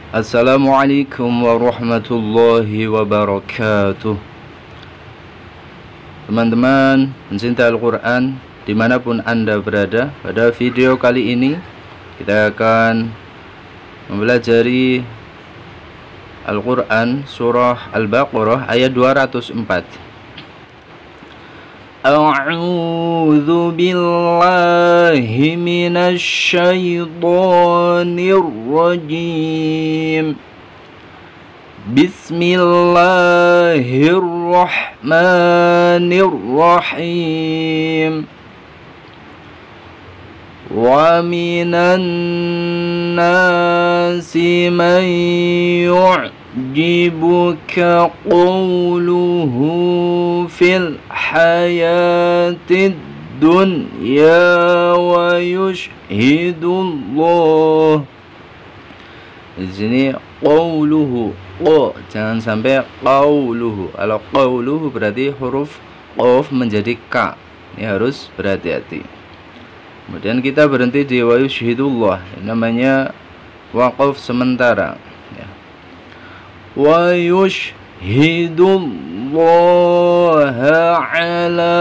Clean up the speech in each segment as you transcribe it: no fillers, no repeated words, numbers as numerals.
Assalamualaikum warahmatullahi wabarakatuh. Teman-teman pencinta Al-Quran dimanapun Anda berada, pada video kali ini kita akan mempelajari Al-Quran surah Al-Baqarah ayat 204. A'udzu billahi minasy syaithanir rajim. Bismillahirrahmanirrahim. Wa minan nasi man yu'jibuka qawluhu fil hayatid dunya wa yushhidullah. Di sini qawluhu, jangan sampai qawluhu. Kalau qawluhu berarti huruf qaf menjadi ka. Ini harus berhati-hati. Kemudian kita berhenti di wa yushhidullah, namanya waqaf sementara ya. Wa yushhidullaha ala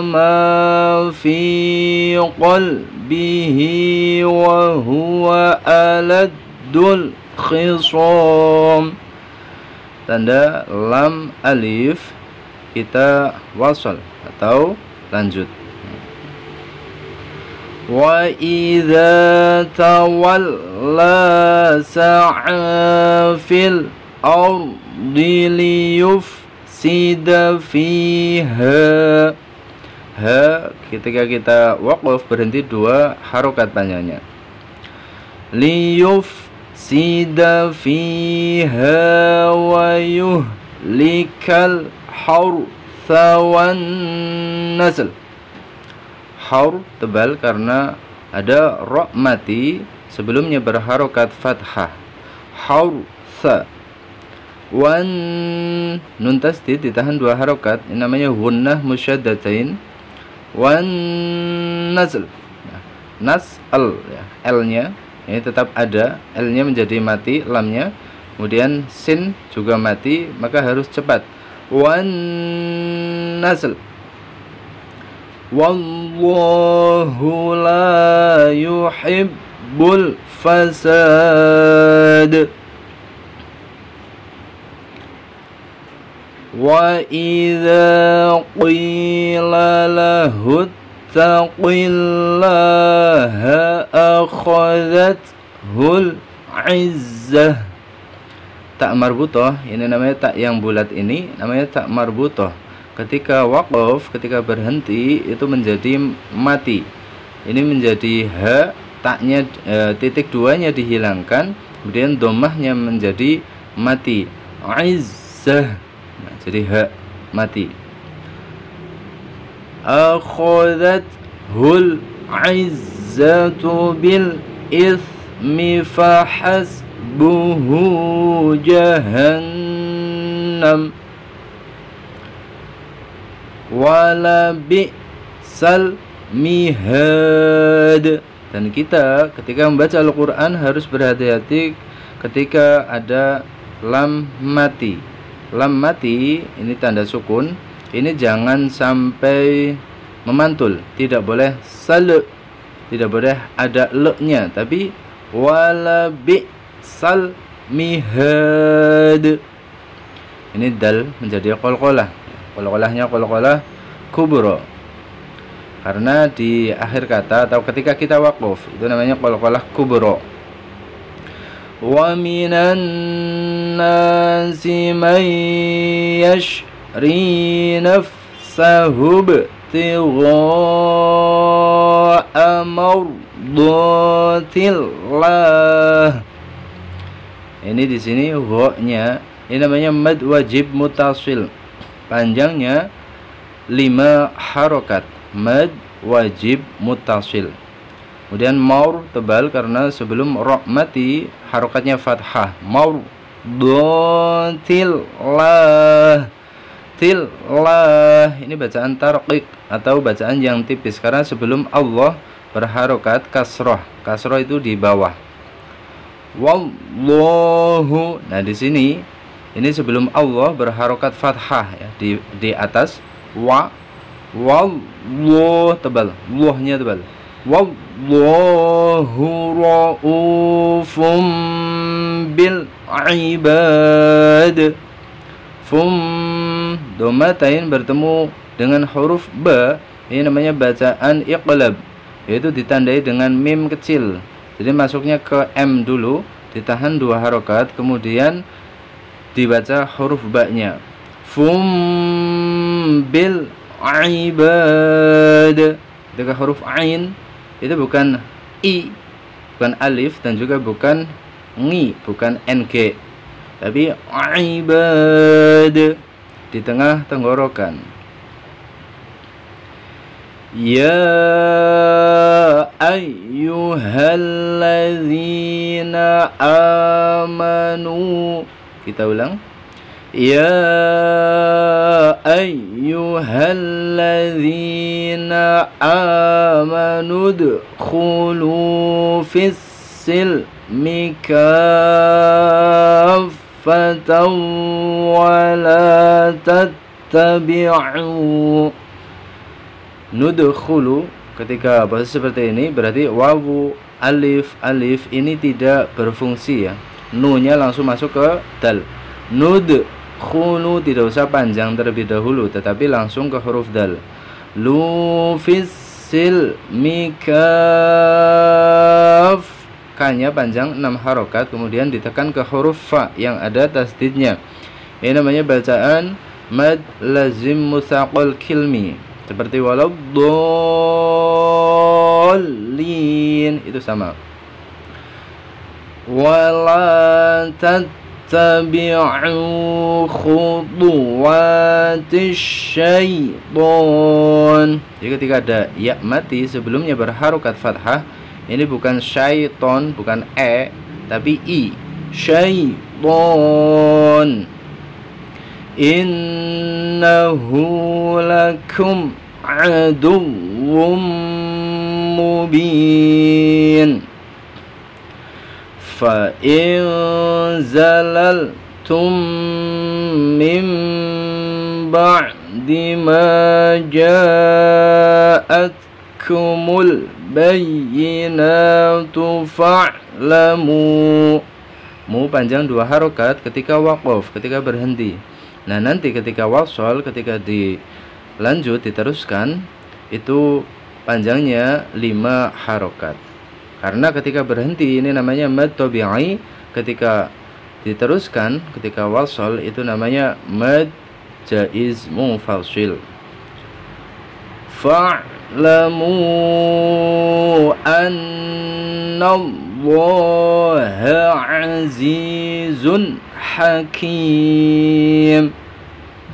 ma fi qalbihi wa huwa aladul khisam. Tanda lam alif kita wasal atau lanjut. Wa idza tawalla sa'a fil ardi liyufsida fiha. Ha ketika kita waqaf berhenti dua harokat panjangnya. Liyufsida fiha wa yuhlikal hartha wan nasl. Haur tebal karena ada ra mati sebelumnya berharokat fathah. Haur sa. Wan nun tasdid ditahan dua harokat, ini namanya gunnah musyaddatain. Wan nasl. Nas'al ya, L-nya ini tetap ada, L-nya menjadi mati, lamnya. Kemudian sin juga mati, maka harus cepat. Wan nasl. Wallahu la yuhibbul fasad. Wa idza qila lahu taqillaha akhadhathul izzah. Tak marbutah, ini namanya tak yang bulat, ini namanya tak marbutah. Ketika waqaf, ketika berhenti itu menjadi mati. Ini menjadi ha, taknya titik duanya dihilangkan, kemudian dhammahnya menjadi mati. Izzah. Nah, jadi ha mati. Akhadhathul izzatu bil ithmi fahasbuhu jahannam. Wala bi'sal mihad. Dan kita ketika membaca Al-Quran harus berhati-hati ketika ada lam mati. Lam mati ini tanda sukun, ini jangan sampai memantul, tidak boleh sal, tidak boleh ada le-nya, tapi wala bi'sal mihad. Ini dal menjadi qalqalah. Qalqalahnya qalqalah kubra. Karena di akhir kata atau ketika kita waqaf itu namanya qalqalah kubra. Wa minan nasi man yashri nafsahu ibtigha'a mardatillah. Ini di sini gha-nya ini namanya mad wajib mutasil. Panjangnya 5 harokat, mad wajib mutasil. Kemudian maur tebal karena sebelum ra mati harokatnya fathah. Maur dotillah. Tillah ini bacaan tarqiq atau bacaan yang tipis karena sebelum Allah berharokat kasroh. Kasroh itu di bawah. wallahu. Nah, di sini ini sebelum Allah berharokat fathah ya, di atas wa, wallahu tebal, wahnya tebal. Wallahu raufum bil ibad. Domatain bertemu dengan huruf ba, ini namanya bacaan iqlab, yaitu ditandai dengan mim kecil. Jadi masuknya ke M dulu, ditahan 2 harokat, kemudian dibaca huruf ba-nya. Bil ibad. Ketika huruf ain itu bukan i, bukan alif, dan juga bukan ngi, bukan ng, tapi ibad di tengah tenggorokan. Ya ayyuhalladzina amanu. Kita ulang. Ya ayyuhalladzina amanu dkhulu fis-silmi kaffatan wa la tattabi'u. Nudkhulu, ketika bahasa seperti ini berarti wawu alif ini tidak berfungsi ya. Nu-nya langsung masuk ke dal. Nudkhulu tidak usah panjang terlebih dahulu, tetapi langsung ke huruf dal. Lu fisil mikaf, kanya panjang 6 harokat, kemudian ditekan ke huruf fa yang ada tasdidnya. Ini namanya bacaan mad lazim mutsaqal kilmi, seperti waladdallin, itu sama. Wala tattabi'u khutuwatis syaiton. Jadi ketika ada ya mati sebelumnya berharokat fathah, ini bukan syaiton, bukan tapi i. Syaiton. Innahu lakum aduwwum mubin. Fa in zalaltum min ba'di ma ja'atkumul bayyinatu fa'lamu. Mu panjang 2 harokat ketika waqaf, ketika berhenti. Nah, nanti ketika wasol, ketika dilanjut, diteruskan, itu panjangnya 5 harokat. Karena ketika berhenti ini namanya mad tabi'i, ketika diteruskan, ketika wasol itu namanya mad jaiz munfasil. Fa'lamu annallaha azizun hakim.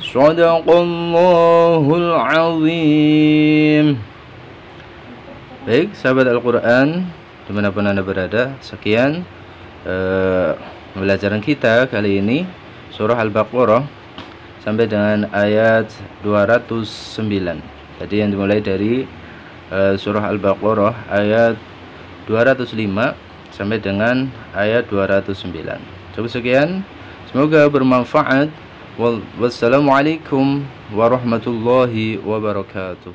Shadaqallahul azim. Baik, sahabat Al-Quran dimanapun Anda berada, sekian pembelajaran kita kali ini surah Al-Baqarah sampai dengan ayat 209. Tadi yang dimulai dari surah Al-Baqarah ayat 205 sampai dengan ayat 209. Cukup sekian, semoga bermanfaat. Wassalamualaikum warahmatullahi wabarakatuh.